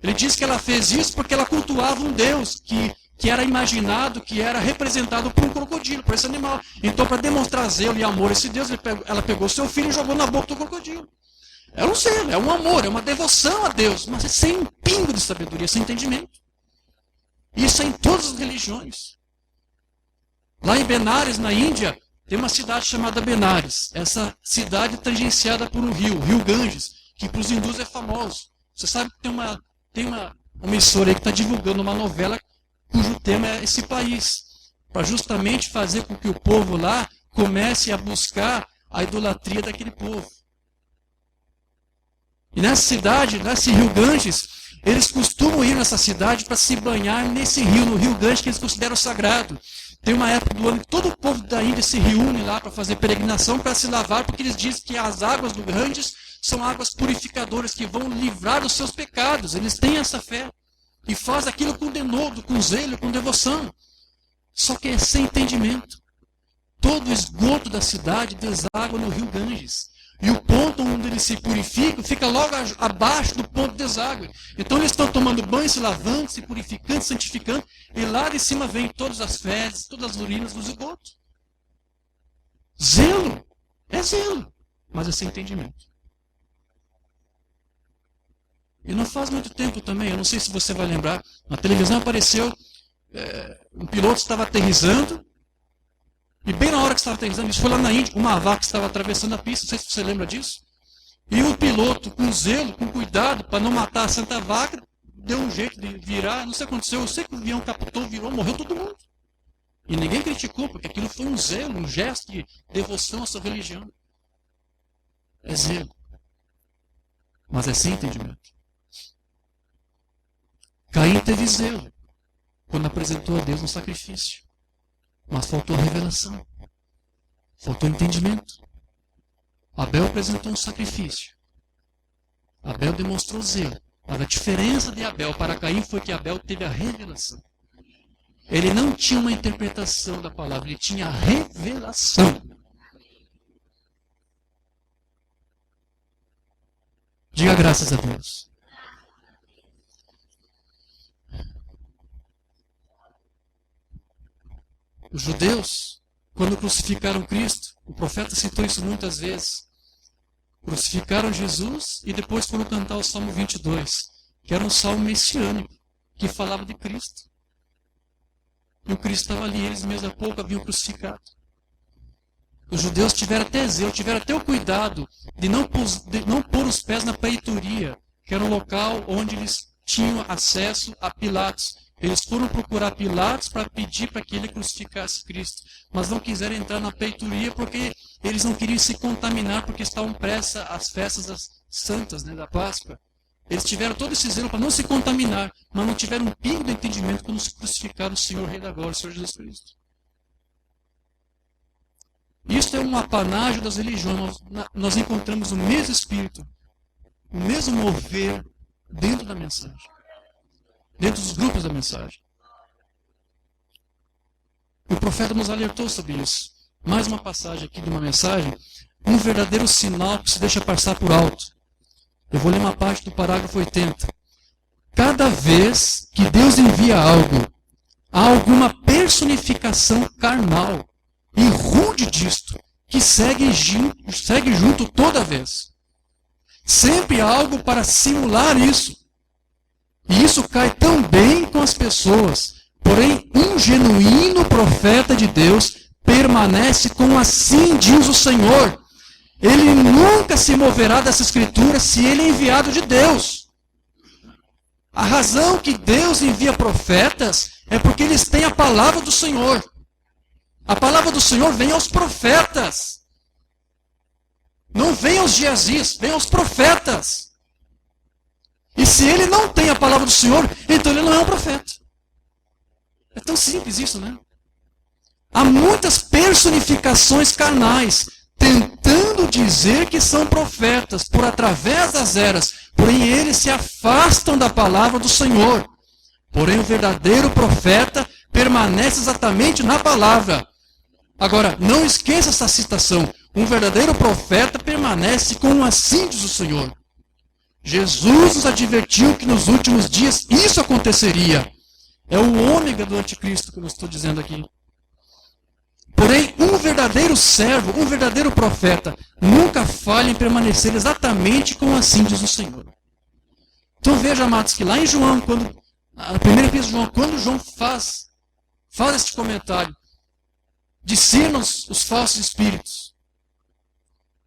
Ele diz que ela fez isso porque ela cultuava um Deus que era imaginado, que era representado por um crocodilo, por esse animal. Então, para demonstrar zelo e amor a esse Deus, ela pegou seu filho e jogou na boca do crocodilo. É um zelo, é um amor, é uma devoção a Deus, mas sem um pingo de sabedoria, sem entendimento. Isso é em todas as religiões. Lá em Benares, na Índia, tem uma cidade chamada Benares. Essa cidade é tangenciada por um rio, o Rio Ganges, que para os hindus é famoso. Você sabe que tem uma emissora aí que está divulgando uma novela cujo tema é esse país, para justamente fazer com que o povo lá comece a buscar a idolatria daquele povo. E nessa cidade, nesse Rio Ganges, eles costumam ir nessa cidade para se banhar nesse rio, no Rio Ganges, que eles consideram sagrado. Tem uma época do ano que todo o povo da Índia se reúne lá para fazer peregrinação, para se lavar, porque eles dizem que as águas do Ganges são águas purificadoras que vão livrar dos seus pecados. Eles têm essa fé. E faz aquilo com denodo, com zelo, com devoção. Só que é sem entendimento. Todo o esgoto da cidade deságua no Rio Ganges. E o ponto onde eles se purificam fica logo abaixo do ponto de deságue. Então eles estão tomando banho, se lavando, se purificando, santificando. E lá de cima vem todas as fezes, todas as urinas dos esgotos. Zelo. É zelo. Mas é sem entendimento. E não faz muito tempo também, eu não sei se você vai lembrar, na televisão apareceu, um piloto estava aterrissando, e bem na hora que estava aterrissando, isso foi lá na Índia, uma vaca estava atravessando a pista, não sei se você lembra disso, e o piloto, com zelo, com cuidado, para não matar a santa vaca, deu um jeito de virar, não sei o que aconteceu, eu sei que o avião capotou, virou, morreu todo mundo. E ninguém criticou, porque aquilo foi um zelo, um gesto de devoção à sua religião. É zelo, mas é sem entendimento. Caim teve zelo quando apresentou a Deus um sacrifício, mas faltou a revelação. Faltou entendimento. Abel apresentou um sacrifício. Abel demonstrou zelo. Mas a diferença de Abel para Caim foi que Abel teve a revelação. Ele não tinha uma interpretação da palavra, ele tinha a revelação. Diga graças a Deus. Os judeus, quando crucificaram Cristo, o profeta citou isso muitas vezes, crucificaram Jesus e depois foram cantar o Salmo 22, que era um salmo messiânico, que falava de Cristo. E o Cristo estava ali, eles mesmo a pouco haviam crucificado. Os judeus tiveram até zelo, tiveram até o cuidado de não pôr os pés na peitoria, que era um local onde eles tinham acesso a Pilatos. Eles foram procurar Pilatos para pedir para que ele crucificasse Cristo. Mas não quiseram entrar na peitoria porque eles não queriam se contaminar, porque estavam prestes às festas das santas, né, da Páscoa. Eles tiveram todo esse zelo para não se contaminar, mas não tiveram um pingo de entendimento quando se crucificaram o Senhor Rei da Glória, o Senhor Jesus Cristo. Isso é um apanágio das religiões. Nós encontramos o mesmo Espírito, o mesmo mover dentro da mensagem, dentro dos grupos da mensagem. O profeta nos alertou sobre isso. Mais uma passagem aqui de uma mensagem, um verdadeiro sinal que se deixa passar por alto. Eu vou ler uma parte do parágrafo 80. Cada vez que Deus envia algo, há alguma personificação carnal e rude disto, que segue junto toda vez. Sempre há algo para simular isso. E isso cai tão bem com as pessoas. Porém, um genuíno profeta de Deus permanece com assim diz o Senhor. Ele nunca se moverá dessa escritura se ele é enviado de Deus. A razão que Deus envia profetas é porque eles têm a palavra do Senhor. A palavra do Senhor vem aos profetas. Não vem aos Geazis, vem aos profetas. E se ele não tem a palavra do Senhor, então ele não é um profeta. É tão simples isso, né? Há muitas personificações carnais tentando dizer que são profetas por através das eras, porém eles se afastam da palavra do Senhor. Porém o verdadeiro profeta permanece exatamente na palavra. Agora, não esqueça essa citação. Um verdadeiro profeta permanece com assim diz o Senhor. Jesus nos advertiu que nos últimos dias isso aconteceria. É o ômega do anticristo que eu estou dizendo aqui. Porém, um verdadeiro servo, um verdadeiro profeta, nunca falha em permanecer exatamente com assim diz o Senhor. Então veja, amados, que lá em João, a primeira epístola de João, quando João faz este comentário, discerna os falsos espíritos.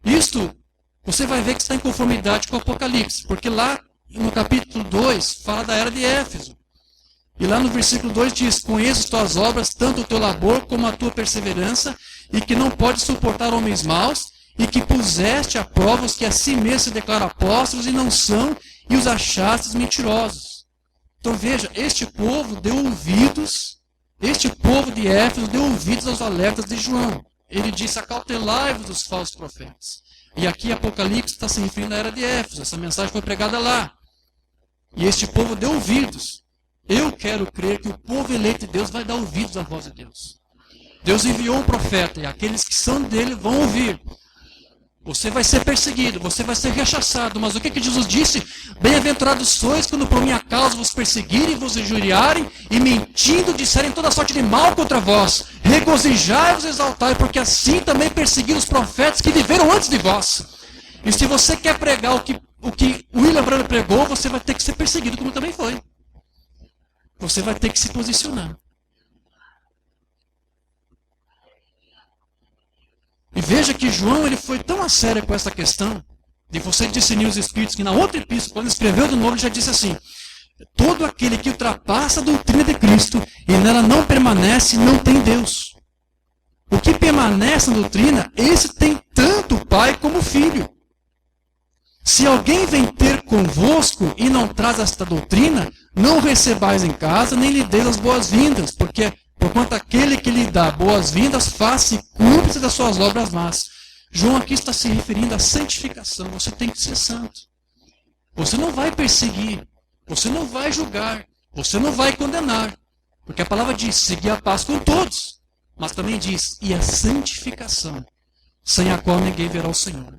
Isto, você vai ver que está em conformidade com o Apocalipse, porque lá no capítulo 2 fala da era de Éfeso. E lá no versículo 2 diz, conheço as tuas obras, tanto o teu labor como a tua perseverança, e que não podes suportar homens maus, e que puseste a prova os que a si mesmos se declaram apóstolos e não são, e os achastes mentirosos. Então veja, este povo de Éfeso deu ouvidos aos alertas de João. Ele disse, acautelai-vos dos falsos profetas. E aqui Apocalipse está se referindo à era de Éfeso. Essa mensagem foi pregada lá. E este povo deu ouvidos. Eu quero crer que o povo eleito de Deus vai dar ouvidos à voz de Deus. Deus enviou um profeta e aqueles que são dele vão ouvir. Você vai ser perseguido, você vai ser rechaçado. Mas o que Jesus disse? Bem-aventurados sois quando por minha causa vos perseguirem, vos injuriarem e mentindo disserem toda sorte de mal contra vós. Regozijai-vos e exaltai, porque assim também perseguiram os profetas que viveram antes de vós. E se você quer pregar o que William Branham pregou, você vai ter que ser perseguido como também foi. Você vai ter que se posicionar. E veja que João ele foi tão a sério com essa questão de você discernir os espíritos, que na outra epístola, quando escreveu de novo, ele já disse assim, todo aquele que ultrapassa a doutrina de Cristo e nela não permanece, não tem Deus. O que permanece na doutrina, esse tem tanto o Pai como o Filho. Se alguém vem ter convosco e não traz esta doutrina, não recebais em casa, nem lhe deis as boas-vindas, porque Porquanto aquele que lhe dá boas-vindas faça cúmplice das suas obras más. João aqui está se referindo à santificação. Você tem que ser santo. Você não vai perseguir. Você não vai julgar. Você não vai condenar. Porque a palavra diz, seguir a paz com todos. Mas também diz, e a santificação, sem a qual ninguém verá o Senhor.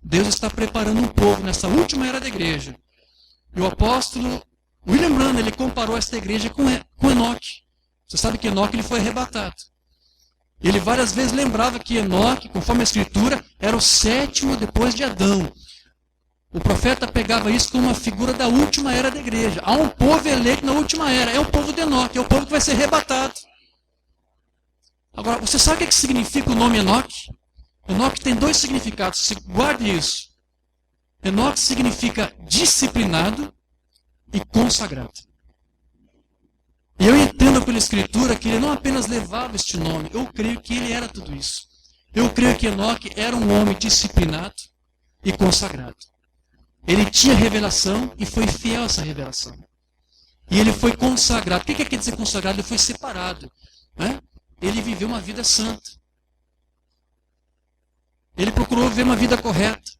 Deus está preparando um povo nessa última era da igreja. E o apóstolo William Branham, ele comparou esta igreja com Enoque. Você sabe que Enoque ele foi arrebatado. Ele várias vezes lembrava que Enoque, conforme a Escritura, era o sétimo depois de Adão. O profeta pegava isso como uma figura da última era da igreja. Há um povo eleito na última era. É o povo de Enoque, é o povo que vai ser arrebatado. Agora, você sabe o que significa o nome Enoque? Enoque tem dois significados, guarde isso. Enoque significa disciplinado e consagrado. E eu entendo pela Escritura que ele não apenas levava este nome, eu creio que ele era tudo isso. Eu creio que Enoque era um homem disciplinado e consagrado. Ele tinha revelação e foi fiel a essa revelação. E ele foi consagrado. O que quer dizer consagrado? Ele foi separado. Né? Ele viveu uma vida santa. Ele procurou viver uma vida correta.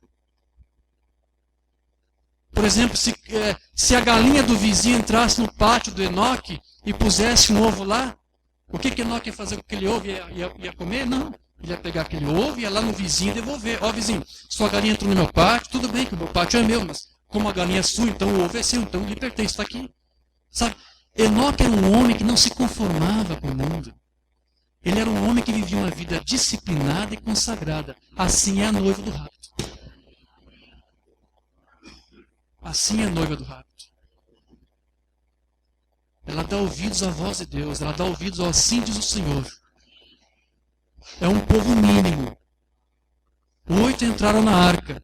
Por exemplo, se a galinha do vizinho entrasse no pátio do Enoque e pusesse um ovo lá, o que Enoque ia fazer com aquele ovo? Ia comer? Não. Ele ia pegar aquele ovo e ia lá no vizinho e devolver. Ó, vizinho, sua galinha entrou no meu pátio, tudo bem que o meu pátio é meu, mas como a galinha é sua, então o ovo é seu, então lhe pertence, está aqui. Sabe? Enoque era um homem que não se conformava com o mundo. Ele era um homem que vivia uma vida disciplinada e consagrada. Assim é a noiva do rapto. Assim é a noiva do rapto. Ela dá ouvidos à voz de Deus. Ela dá ouvidos ao assim diz o Senhor. É um povo mínimo. 8 entraram na arca.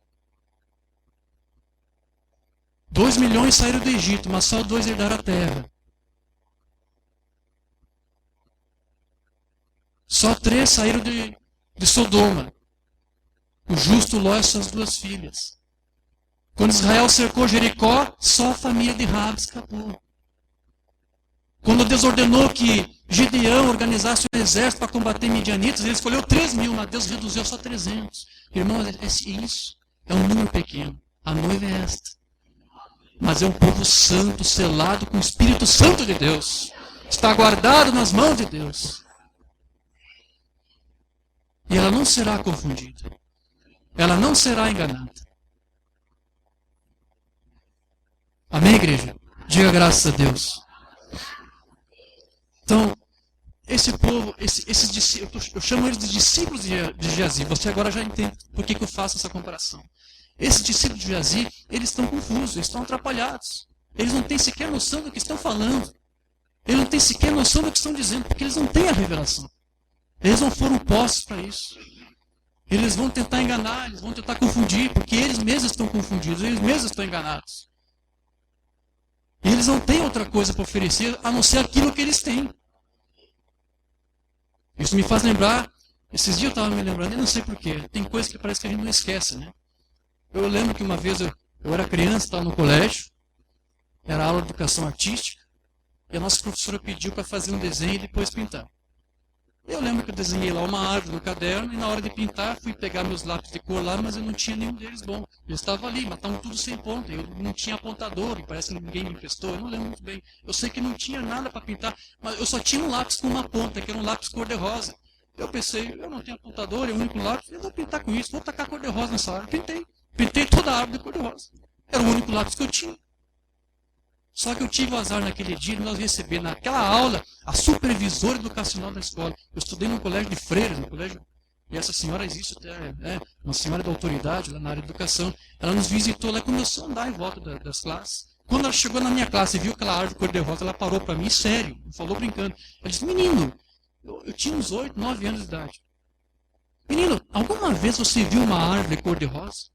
2 milhões saíram do Egito, mas só 2 herdaram a terra. Só 3 saíram de Sodoma. O justo Ló e suas 2 filhas. Quando Israel cercou Jericó, só a família de Raabe escapou. Quando Deus ordenou que Gideão organizasse um exército para combater midianitas, ele escolheu 3 mil, mas Deus reduziu só 300. Irmãos, é isso. É um número pequeno. A noiva é esta. Mas é um povo santo, selado com o Espírito Santo de Deus. Está guardado nas mãos de Deus. E ela não será confundida. Ela não será enganada. Amém, igreja? Diga graças a Deus. Então, esse povo, esses discípulos, eu chamo eles de discípulos de Geazi. Você agora já entende por que eu faço essa comparação. Esses discípulos de Geazi, eles estão confusos, eles estão atrapalhados. Eles não têm sequer noção do que estão falando. Eles não têm sequer noção do que estão dizendo, porque eles não têm a revelação. Eles não foram postos para isso. Eles vão tentar enganar, eles vão tentar confundir, porque eles mesmos estão confundidos, eles mesmos estão enganados. E eles não têm outra coisa para oferecer a não ser aquilo que eles têm. Isso me faz lembrar, esses dias eu estava me lembrando, eu não sei porquê, tem coisas que parece que a gente não esquece, né? Eu lembro que uma vez eu era criança, estava no colégio, era aula de educação artística, e a nossa professora pediu para fazer um desenho e depois pintar. Eu lembro que eu desenhei lá uma árvore no caderno e na hora de pintar fui pegar meus lápis de cor lá, mas eu não tinha nenhum deles bom. Eles estavam ali, mas estavam tudo sem ponta. Eu não tinha apontador e parece que ninguém me emprestou. Eu não lembro muito bem. Eu sei que não tinha nada para pintar, mas eu só tinha um lápis com uma ponta, que era um lápis cor-de-rosa. Eu pensei, eu não tenho apontador, é o único lápis, eu vou pintar com isso, vou tacar cor-de-rosa nessa árvore. Pintei. Pintei toda a árvore de cor-de-rosa. Era o único lápis que eu tinha. Só que eu tive o azar naquele dia de nós receber naquela aula a supervisora educacional da escola. Eu estudei num colégio de freiras, e essa senhora existe até, uma senhora da autoridade lá na área de educação. Ela nos visitou lá e começou a andar em volta das classes. Quando ela chegou na minha classe e viu aquela árvore cor-de-rosa, ela parou para mim, sério, falou brincando. Ela disse, menino, eu tinha uns 8, 9 anos de idade. Menino, alguma vez você viu uma árvore cor-de-rosa?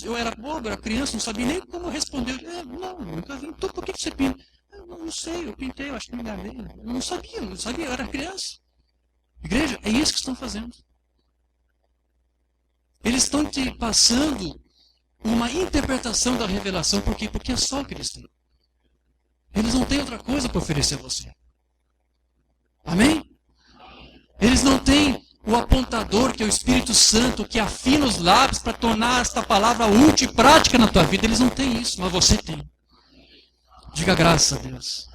Eu era bobo, era criança, não sabia nem como responder. Não, nunca vi. Então por que você pinta? Eu não sei, eu pintei, eu acho que me enganei. Eu não sabia, eu era criança. Igreja, é isso que estão fazendo. Eles estão te passando uma interpretação da revelação. Por quê? Porque é só o que eles têm. Eles não têm outra coisa para oferecer a você. Amém? Eles não têm o apontador, que é o Espírito Santo, que afina os lábios para tornar esta palavra útil e prática na tua vida. Eles não têm isso, mas você tem. Diga graças a Deus.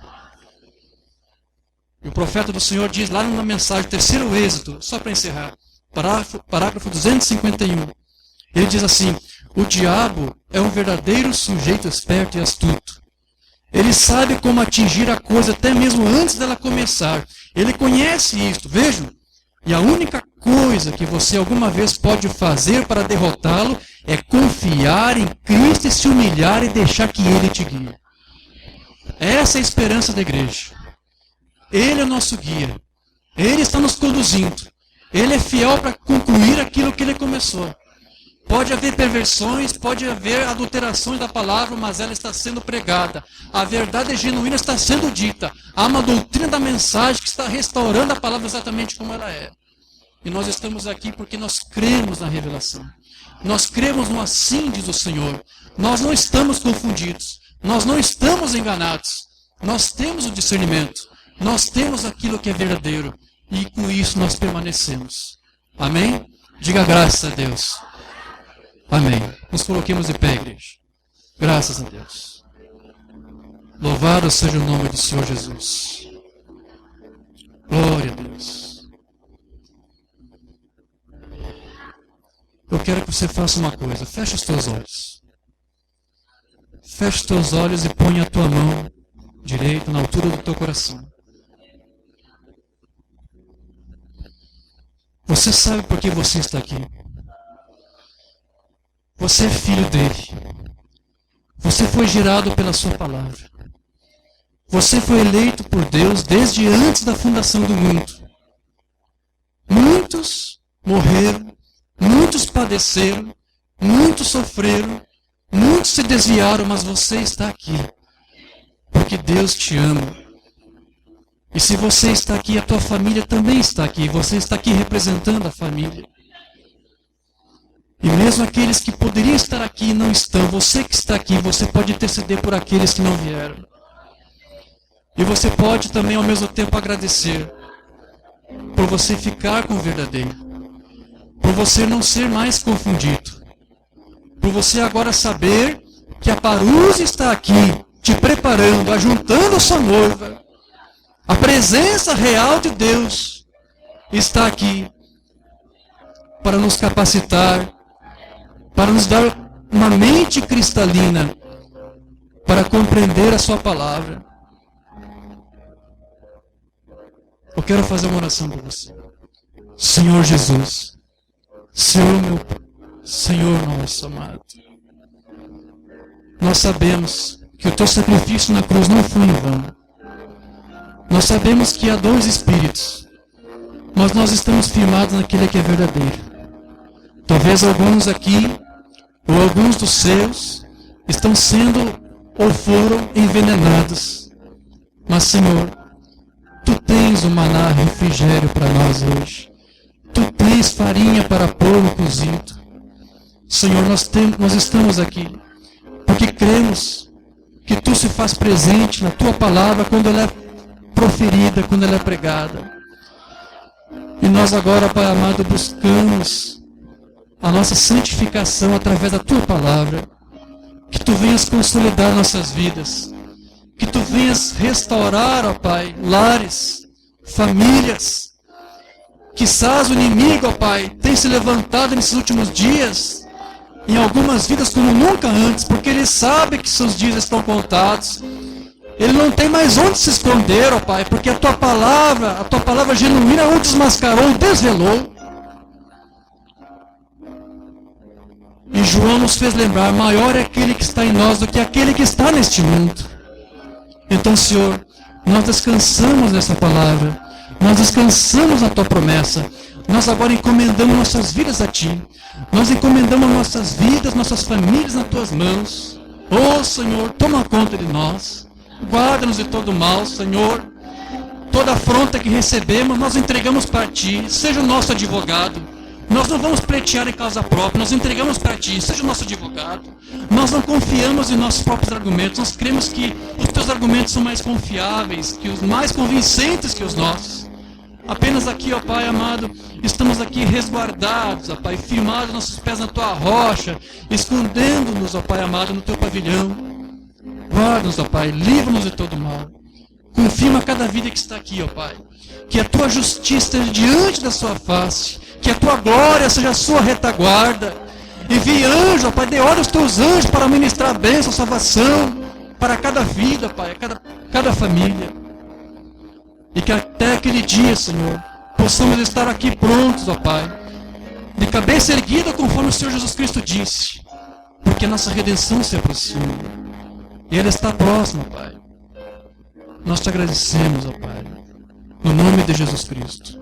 E o profeta do Senhor diz lá na mensagem, terceiro Êxodo, só para encerrar, parágrafo 251. Ele diz assim: o diabo é um verdadeiro sujeito esperto e astuto. Ele sabe como atingir a coisa até mesmo antes dela começar. Ele conhece isto, vejam. E a única coisa que você alguma vez pode fazer para derrotá-lo é confiar em Cristo e se humilhar e deixar que Ele te guie. Essa é a esperança da igreja. Ele é o nosso guia. Ele está nos conduzindo. Ele é fiel para concluir aquilo que Ele começou. Pode haver perversões, pode haver adulterações da palavra, mas ela está sendo pregada. A verdade genuína está sendo dita. Há uma doutrina da mensagem que está restaurando a palavra exatamente como ela é. E nós estamos aqui porque nós cremos na revelação. Nós cremos no assim diz o Senhor. Nós não estamos confundidos. Nós não estamos enganados. Nós temos o discernimento. Nós temos aquilo que é verdadeiro. E com isso nós permanecemos. Amém? Diga graças a Deus. Amém. Nos coloquemos de pé, igreja. Graças a Deus. Louvado seja o nome do Senhor Jesus. Glória a Deus. Eu quero que você faça uma coisa. Feche os teus olhos. Feche os teus olhos e ponha a tua mão direita na altura do teu coração. Você sabe por que você está aqui. Você é filho dele. Você foi gerado pela sua palavra. Você foi eleito por Deus desde antes da fundação do mundo. Muitos morreram, muitos padeceram, muitos sofreram, muitos se desviaram, mas você está aqui. Porque Deus te ama. E se você está aqui, a tua família também está aqui. Você está aqui representando a família. E mesmo aqueles que poderiam estar aqui e não estão, você que está aqui, você pode interceder por aqueles que não vieram. E você pode também ao mesmo tempo agradecer por você ficar com o verdadeiro. Por você não ser mais confundido. Por você agora saber que a parousia está aqui, te preparando, ajuntando a sua noiva. A presença real de Deus está aqui para nos capacitar, para nos dar uma mente cristalina, para compreender a sua palavra. Eu quero fazer uma oração por você. Senhor Jesus, Senhor meu Pai, Senhor nosso amado, nós sabemos que o teu sacrifício na cruz não foi em vão. Nós sabemos que há dois espíritos, mas nós estamos firmados naquele que é verdadeiro. Talvez alguns aqui, ou alguns dos seus, estão sendo ou foram envenenados. Mas, Senhor, Tu tens o maná refrigério para nós hoje. Tu tens farinha para pão cozido. Senhor, nós estamos aqui porque cremos que Tu se faz presente na Tua palavra quando ela é proferida, quando ela é pregada. E nós agora, Pai amado, buscamos a nossa santificação através da Tua palavra. Que Tu venhas consolidar nossas vidas. Que Tu venhas restaurar, ó Pai, lares, famílias. Quizás o inimigo, ó Pai, tem se levantado nesses últimos dias, em algumas vidas como nunca antes, porque ele sabe que seus dias estão contados. Ele não tem mais onde se esconder, ó Pai, porque a Tua palavra genuína o desmascarou, o desvelou. E João nos fez lembrar, maior é aquele que está em nós do que aquele que está neste mundo. Então, Senhor, nós descansamos nessa palavra, nós descansamos na Tua promessa, nós agora encomendamos nossas vidas a Ti, nós encomendamos nossas vidas, nossas famílias nas Tuas mãos. Oh, Senhor, toma conta de nós. Guarda-nos de todo mal, Senhor. Toda afronta que recebemos, nós entregamos para Ti. Seja o nosso advogado. Nós não vamos pleitear em causa própria, nós entregamos para Ti. Seja o nosso advogado. Nós não confiamos em nossos próprios argumentos. Nós cremos que os Teus argumentos são mais confiáveis, que os mais convincentes que os nossos. Apenas aqui, ó Pai amado, estamos aqui resguardados, ó Pai, firmados nossos pés na Tua rocha, escondendo-nos, ó Pai amado, no Teu pavilhão. Guarda-nos, ó Pai, livra-nos de todo mal. Confirma cada vida que está aqui, ó Pai. Que a Tua justiça esteja diante da Sua face, que a Tua glória seja a Sua retaguarda. Envie anjos, ó Pai, dê ordem aos Teus anjos para ministrar a bênção, a salvação para cada vida, Pai, cada família. E que até aquele dia, Senhor, possamos estar aqui prontos, ó Pai, de cabeça erguida, conforme o Senhor Jesus Cristo disse, porque a nossa redenção se aproxima, e ela está próxima, Pai. Nós te agradecemos, ó Pai, no nome de Jesus Cristo.